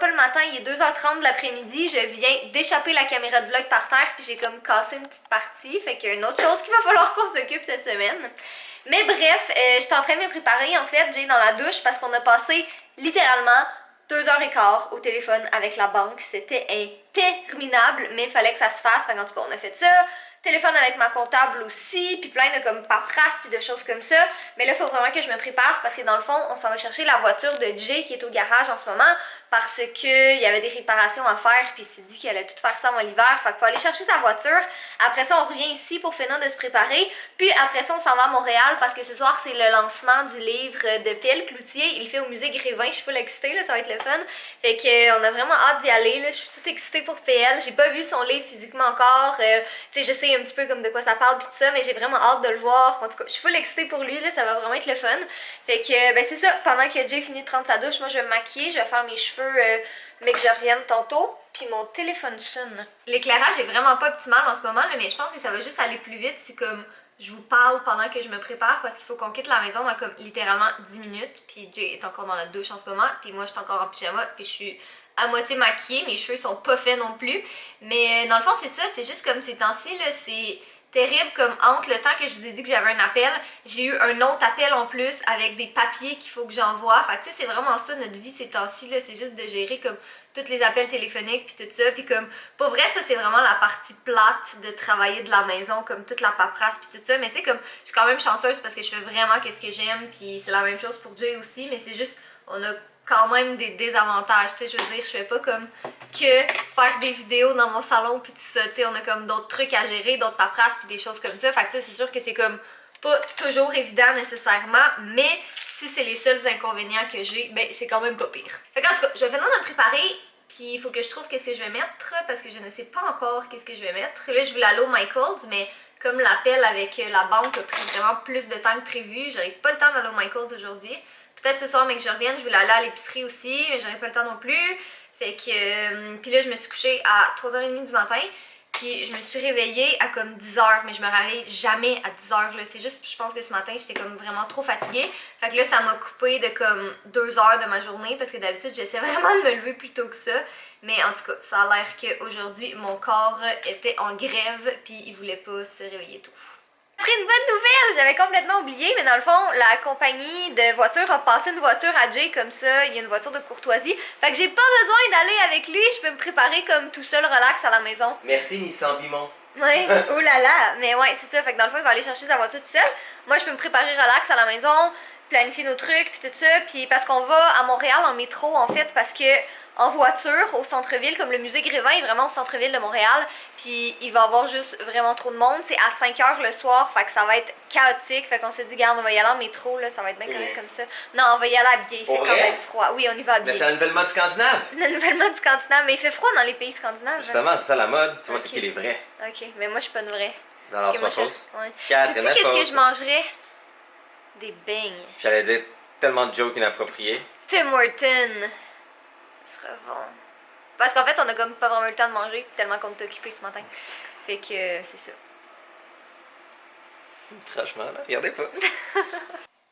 pas le matin, il est 2h30 de l'après-midi, je viens d'échapper la caméra de vlog par terre puis j'ai comme cassé une petite partie, fait qu'il y a une autre chose qu'il va falloir qu'on s'occupe cette semaine. Mais bref, j'étais en train de me préparer en fait, j'ai dans la douche parce qu'on a passé littéralement 2h15 au téléphone avec la banque, c'était interminable, mais il fallait que ça se fasse, en tout cas on a fait ça. Téléphone avec ma comptable aussi, puis plein de comme paperasse puis de choses comme ça. Mais là, il faut vraiment que je me prépare parce que dans le fond, on s'en va chercher la voiture de Jay qui est au garage en ce moment parce qu'il y avait des réparations à faire puis il s'est dit qu'il allait tout faire ça avant l'hiver. Fait qu'il faut aller chercher sa voiture. Après ça, on revient ici pour finir de se préparer. Puis après ça, on s'en va à Montréal parce que ce soir, c'est le lancement du livre de Pelle Cloutier. Il le fait au musée Grévin. Je suis full excitée, là, ça va être le fun. Fait qu'on a vraiment hâte d'y aller. Là. Je suis toute excitée pour PL. J'ai pas vu son livre physiquement encore. Tu sais, je sais un petit peu comme de quoi ça parle pis tout ça, mais j'ai vraiment hâte de le voir. En tout cas, je suis full excitée pour lui, là, ça va vraiment être le fun. Fait que, ben c'est ça, pendant que Jay finit de prendre sa douche, moi je vais me maquiller, je vais faire mes cheveux, mais que je revienne tantôt. Puis mon téléphone sonne. L'éclairage est vraiment pas optimal en ce moment, là, mais je pense que ça va juste aller plus vite. C'est comme, je vous parle pendant que je me prépare parce qu'il faut qu'on quitte la maison dans comme littéralement 10 minutes. Puis Jay est encore dans la douche en ce moment, puis moi je suis encore en pyjama, puis je suis à moitié maquillée, mes cheveux sont pas faits non plus. Mais dans le fond, c'est ça, c'est juste comme ces temps-ci, là, c'est terrible comme entre le temps que je vous ai dit que j'avais un appel, j'ai eu un autre appel en plus avec des papiers qu'il faut que j'envoie. Fait que tu sais, c'est vraiment ça notre vie ces temps-ci, là, c'est juste de gérer comme tous les appels téléphoniques puis tout ça. Puis comme, pour vrai, ça c'est vraiment la partie plate de travailler de la maison, comme toute la paperasse puis tout ça. Mais tu sais, comme, je suis quand même chanceuse parce que je fais vraiment qu'est-ce que j'aime, puis c'est la même chose pour Jay aussi, mais c'est juste, on a quand même des désavantages, tu sais, je veux dire, je fais pas comme que faire des vidéos dans mon salon puis tout ça, tu sais, on a comme d'autres trucs à gérer, d'autres paperasses puis des choses comme ça, fait que c'est sûr que c'est comme pas toujours évident nécessairement, mais si c'est les seuls inconvénients que j'ai, ben c'est quand même pas pire. Fait qu'en tout cas, je vais finir de me préparer, puis il faut que je trouve qu'est-ce que je vais mettre, parce que je ne sais pas encore qu'est-ce que je vais mettre. Là, je voulais aller au Michaels, mais comme l'appel avec la banque a pris vraiment plus de temps que prévu, j'aurais pas le temps d'aller au Michaels aujourd'hui. Peut-être ce soir, mais que je revienne, je voulais aller à l'épicerie aussi, mais j'aurais pas le temps non plus. Fait que, puis là, je me suis couchée à 3h30 du matin, puis je me suis réveillée à comme 10h, mais je me réveille jamais à 10h, là. C'est juste, je pense que ce matin, j'étais comme vraiment trop fatiguée. Fait que là, ça m'a coupé de comme 2 heures de ma journée, parce que d'habitude, j'essaie vraiment de me lever plus tôt que ça. Mais en tout cas, ça a l'air qu'aujourd'hui, mon corps était en grève, puis il voulait pas se réveiller tôt. Après une bonne nouvelle, j'avais complètement oublié, mais dans le fond, la compagnie de voitures a passé une voiture à Jay comme ça, il y a une voiture de courtoisie. Fait que j'ai pas besoin d'aller avec lui, je peux me préparer comme tout seul relax à la maison. Merci Nissan Vimont. Ouais, oh là là, mais ouais, c'est ça, fait que dans le fond, il va aller chercher sa voiture tout seul. Moi, je peux me préparer relax à la maison, planifier nos trucs, puis tout ça, puis parce qu'on va à Montréal en métro, en fait, parce que en voiture au centre-ville, comme le musée Grévin est vraiment au centre-ville de Montréal, puis il va y avoir juste vraiment trop de monde, c'est à 5h le soir, fait que ça va être chaotique, fait qu'on s'est dit, regarde, on va y aller en métro, là, ça va être bien correct comme ça. Non, on va y aller habillé, il fait quand même froid. Oui, on y va habillé. Mais c'est la nouvelle mode scandinave. La nouvelle mode scandinave, mais il fait froid dans les pays scandinaves. Justement, c'est ça la mode, tu vois, c'est qu'il est vrai. Ok, mais moi je suis pas une vraie. Alors, sois fausse. Ouais. 4, sais-tu qu'est-ce que je mangerais? Des beignes. J'allais dire tellement de jokes inappropriés. Tim Hortons. Ce serait bon. Parce qu'en fait, on a comme pas vraiment eu le temps de manger tellement qu'on était occupé ce matin. Fait que c'est ça. Franchement, là, regardez pas.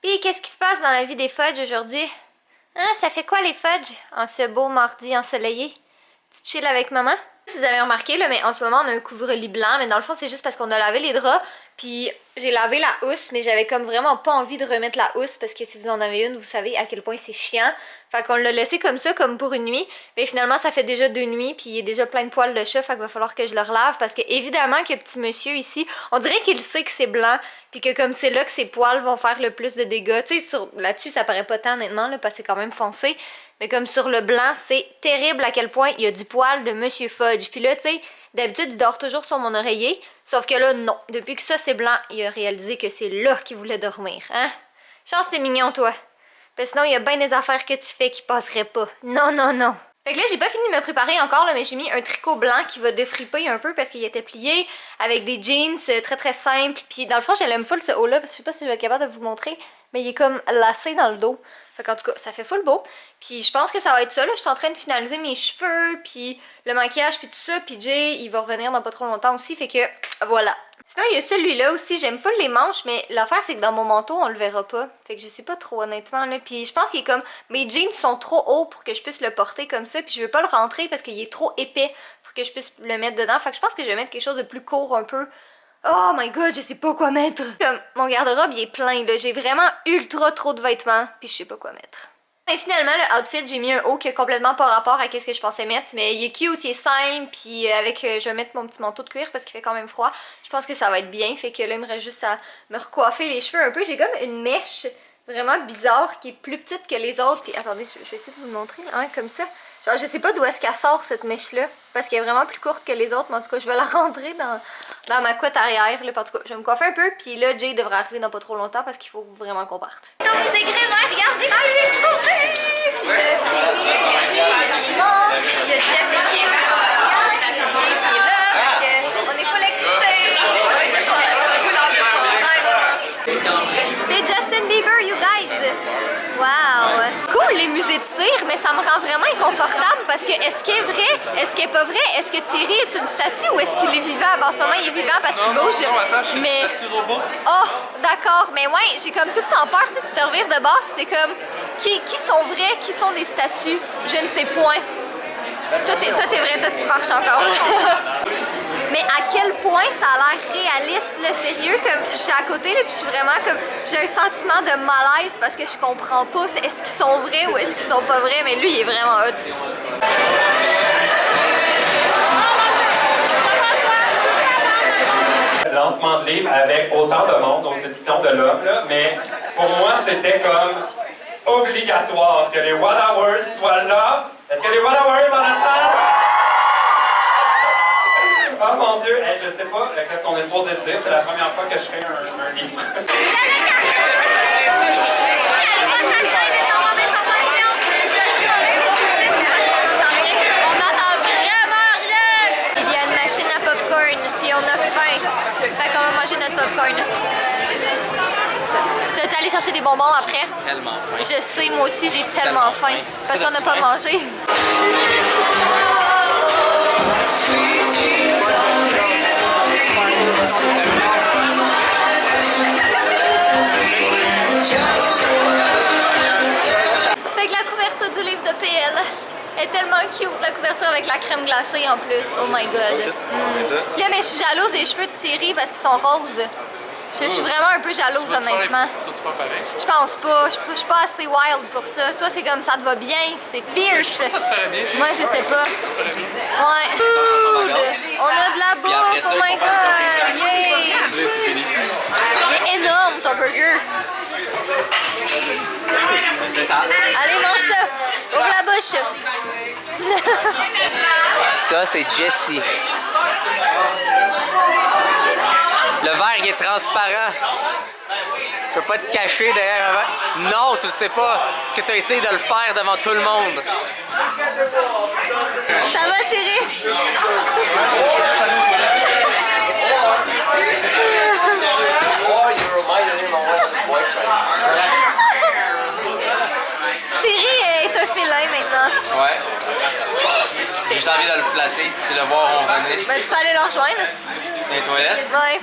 Puis, qu'est-ce qui se passe dans la vie des fudges aujourd'hui? Hein, ça fait quoi les fudges en ce beau mardi ensoleillé? Tu chill avec maman? Si vous avez remarqué, là, mais en ce moment, on a un couvre-lit blanc, mais dans le fond, c'est juste parce qu'on a lavé les draps, puis j'ai lavé la housse, mais j'avais comme vraiment pas envie de remettre la housse, parce que si vous en avez une, vous savez à quel point c'est chiant. Fait qu'on l'a laissé comme ça, comme pour une nuit, mais finalement, ça fait déjà 2 nuits, puis il est déjà plein de poils de chat, fait qu'il va falloir que je le relave, parce que évidemment que petit monsieur ici, on dirait qu'il sait que c'est blanc, puis que comme c'est là que ses poils vont faire le plus de dégâts. Tu sais, là-dessus, ça paraît pas tant, honnêtement, là, parce que c'est quand même foncé. Mais comme sur le blanc, c'est terrible à quel point il y a du poil de Monsieur Fudge. Puis là, tu sais, d'habitude, il dort toujours sur mon oreiller. Sauf que là, non. Depuis que ça, c'est blanc, il a réalisé que c'est là qu'il voulait dormir. Hein? Chance, t'es mignon, toi. Parce que sinon, il y a bien des affaires que tu fais qui passeraient pas. Non, non, non. Fait que là, j'ai pas fini de me préparer encore, là, mais j'ai mis un tricot blanc qui va défriper un peu parce qu'il était plié avec des jeans très très simples. Puis dans le fond, j'aime full ce haut-là, parce que je sais pas si je vais être capable de vous montrer, mais il est comme lacé dans le dos. Fait qu'en tout cas, ça fait full beau. Puis je pense que ça va être ça, là. Je suis en train de finaliser mes cheveux, puis le maquillage, puis tout ça. Puis Jay, il va revenir dans pas trop longtemps aussi, fait que voilà. Sinon, il y a celui-là aussi. J'aime full les manches, mais l'affaire, c'est que dans mon manteau, on le verra pas. Fait que je sais pas trop, honnêtement, là. Puis je pense qu'il est comme... Mes jeans sont trop hauts pour que je puisse le porter comme ça. Puis je veux pas le rentrer parce qu'il est trop épais pour que je puisse le mettre dedans. Fait que je pense que je vais mettre quelque chose de plus court un peu. Oh my god, je sais pas quoi mettre. Comme, mon garde-robe, il est plein, là. J'ai vraiment ultra trop de vêtements. Puis je sais pas quoi mettre. Et finalement, le outfit, j'ai mis un haut qui a complètement pas rapport à ce que je pensais mettre. Mais il est cute, il est simple. Puis je vais mettre mon petit manteau de cuir parce qu'il fait quand même froid. Je pense que ça va être bien. Fait que là, il me reste juste à me recoiffer les cheveux un peu. J'ai comme une mèche vraiment bizarre qui est plus petite que les autres. Puis attendez, je vais essayer de vous le montrer. Hein, comme ça. Genre, je sais pas d'où est-ce qu'elle sort cette mèche-là. Parce qu'elle est vraiment plus courte que les autres. Mais en tout cas, je vais la rentrer dans ma couette arrière. Là. En tout cas, je vais me coiffer un peu. Puis là, Jay devrait arriver dans pas trop longtemps parce qu'il faut vraiment qu'on parte. Donc, c'est vraiment, regardez ce que j'ai trouvé! Il y a Simon, il y a Jeff et Kim qui sont il y a Jay qui est là. On est full excités. C'est Justin Bieber, you guys! Wow! Cool les musées de cire, mais ça me rend vraiment inconfortable parce que est-ce qu'il est vrai? Est-ce qu'il est pas vrai? Est-ce que Thierry est une statue ou est-ce qu'il est vivant? En ce moment, il est vivant parce qu'il bouge. Non, attends, je suis mais... une statue robot. Oh, d'accord. Mais ouais, j'ai comme tout le temps peur. Tu sais, tu te revires de bord, c'est comme qui sont vrais, qui sont des statues? Je ne sais point. Toi, t'es vrai, toi, tu marches encore. Mais à quel point ça a l'air réaliste, le sérieux, comme je suis à côté, là, puis je suis vraiment comme, j'ai un sentiment de malaise parce que je comprends pas est-ce qu'ils sont vrais ou est-ce qu'ils sont pas vrais, mais lui, il est vraiment hot. Lancement de livre avec autant de monde aux éditions de l'Homme, là, mais pour moi, c'était comme obligatoire que les What Hours soient là. Est-ce qu'il y a des What Hours dans la salle? Oh mon Dieu, hey, je sais pas qu'est-ce qu'on est supposé dire, c'est la première fois que je fais un livre. On n'entend vraiment rien! Il y a une machine à popcorn, puis on a faim. Fait qu'on va manger notre popcorn. Tu vas aller chercher des bonbons après? Tellement faim. Je sais, moi aussi, j'ai tellement faim. Parce qu'on n'a pas mangé. Fait que la couverture du livre de PL est tellement cute, la couverture avec la crème glacée en plus. Oh my god. Là, mais je suis jalouse des cheveux de Thierry parce qu'ils sont roses. Je suis vraiment un peu jalouse, honnêtement. Tu vas faire pareil? Je pense pas. Je suis pas assez wild pour ça. Toi, c'est comme ça te va bien, pis c'est fierce. Ça te ferait bien. Moi, je sais pas. Ouais. Cool! On a de la bouffe, oh my god! Yay! C'est fini. Il est énorme, ton burger. C'est ça. Allez, mange ça. Ouvre la bouche. Ça, c'est Jessie. Le verre, il est transparent. Tu peux pas te cacher derrière un verre. Non, tu le sais pas. Parce que tu as essayé de le faire devant tout le monde. Ça va, Thierry? Thierry est un félin maintenant. Ouais. J'ai juste envie de le flatter et de le voir ronronner. Ben, tu peux aller le rejoindre. Dans les toilettes. Ouais.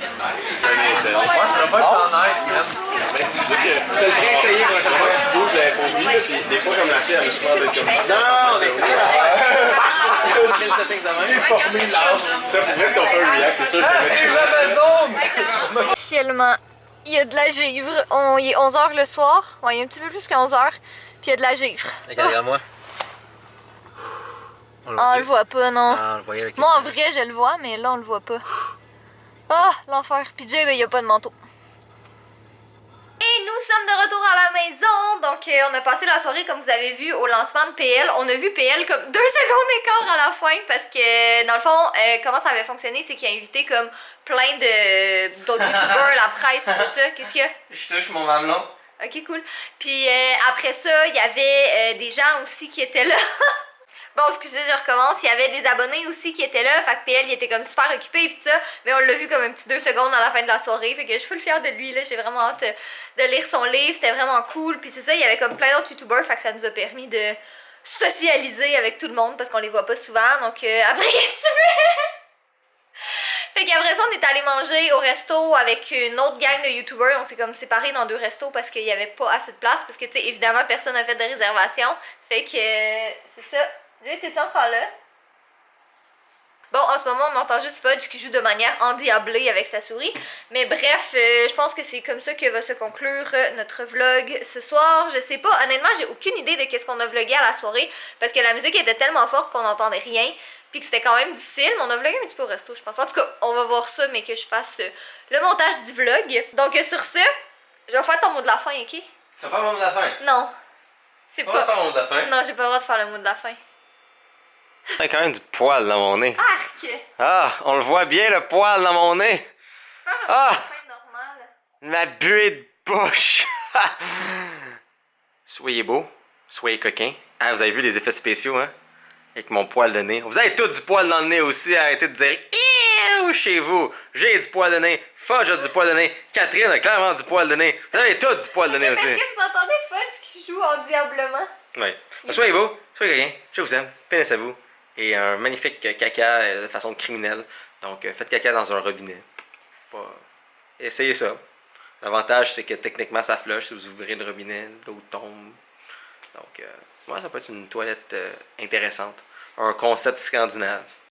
Ouais, ça va pas être tant nice, hein. Je le ferai essayer quand tu bouges, j'avais compris. Puis des fois, comme la fille, elle a souvent d'être comme. Non, mais c'est formé large. Ça, pour vrai, si on fait un react, c'est sûr que Officiellement, il y a de la givre. Il est 11h le soir. Ouais, il y a un petit peu plus que 11h. Puis il y a de la givre. Regarde-moi. On le voit pas, non. Ah, on le voyait avec Moi, en vrai, je le vois, mais là, on le voit pas. Ah, l'enfer. Puis Jay, ben, il y a pas de manteau. Et nous sommes de retour à la maison. Donc, on a passé la soirée, comme vous avez vu, au lancement de PL. On a vu PL comme 2 secondes d'écart à la fin parce que, dans le fond, comment ça avait fonctionné, c'est qu'il a invité comme plein d'autres youtubeurs, la presse, pis tout ça. Qu'est-ce qu'il y a? Je touche mon mamelon. Ok, cool. Puis après ça, il y avait des gens aussi qui étaient là. Bon, excusez, je recommence. Il y avait des abonnés aussi qui étaient là. Fait que PL, il était comme super occupé et tout ça. Mais on l'a vu comme un petit 2 secondes à la fin de la soirée. Fait que je suis full fière de lui, là. J'ai vraiment hâte de lire son livre. C'était vraiment cool. Puis c'est ça, il y avait comme plein d'autres youtubeurs. Fait que ça nous a permis de socialiser avec tout le monde parce qu'on les voit pas souvent. Donc après, qu'est-ce que tu fais? Fait qu'après ça, on est allé manger au resto avec une autre gang de youtubeurs. On s'est comme séparés dans 2 restos parce qu'il y avait pas assez de place. Parce que, tu sais, évidemment, personne n'a fait de réservation. Fait que, c'est ça. Jay, t'es-tu encore là? Bon, en ce moment, on entend juste Fudge qui joue de manière endiablée avec sa souris. Mais bref, je pense que c'est comme ça que va se conclure notre vlog ce soir. Je sais pas, honnêtement, j'ai aucune idée de qu'est-ce qu'on a vlogué à la soirée. Parce que la musique était tellement forte qu'on n'entendait rien. Puis que c'était quand même difficile, mais on a vlogué un petit peu au resto, je pense. En tout cas, on va voir ça, mais que je fasse le montage du vlog. Donc sur ce, je vais faire ton mot de la fin, ok? Tu vas faire le mot de la fin? Non. C'est Tu pas... vas faire le mot de la fin? Non, j'ai pas le droit de faire le mot de la fin. T'as quand même du poil dans mon nez. Arc! Ah, on le voit bien le poil dans mon nez. Tu fais un mot de la fin normal. Ma buée de bouche. Soyez beau, soyez coquin. Ah, vous avez vu les effets spéciaux, hein? Avec mon poil de nez. Vous avez tous du poil dans le nez aussi. Arrêtez de dire Iouh chez vous. J'ai du poil de nez. Fudge a du poil de nez. Catherine a clairement du poil de nez. Vous avez tous du poil de nez aussi. Est-ce que vous entendez Fudge qui joue endiablement? Oui. Soyez beau, soyez coquin. Je vous aime. Pénis à vous. Et un magnifique caca de façon criminelle. Donc faites caca dans un robinet. Pas... Essayez ça. L'avantage, c'est que techniquement, ça flush. Si vous ouvrez le robinet, l'eau tombe. Donc, moi, ça peut être une toilette intéressante. Un concept scandinave.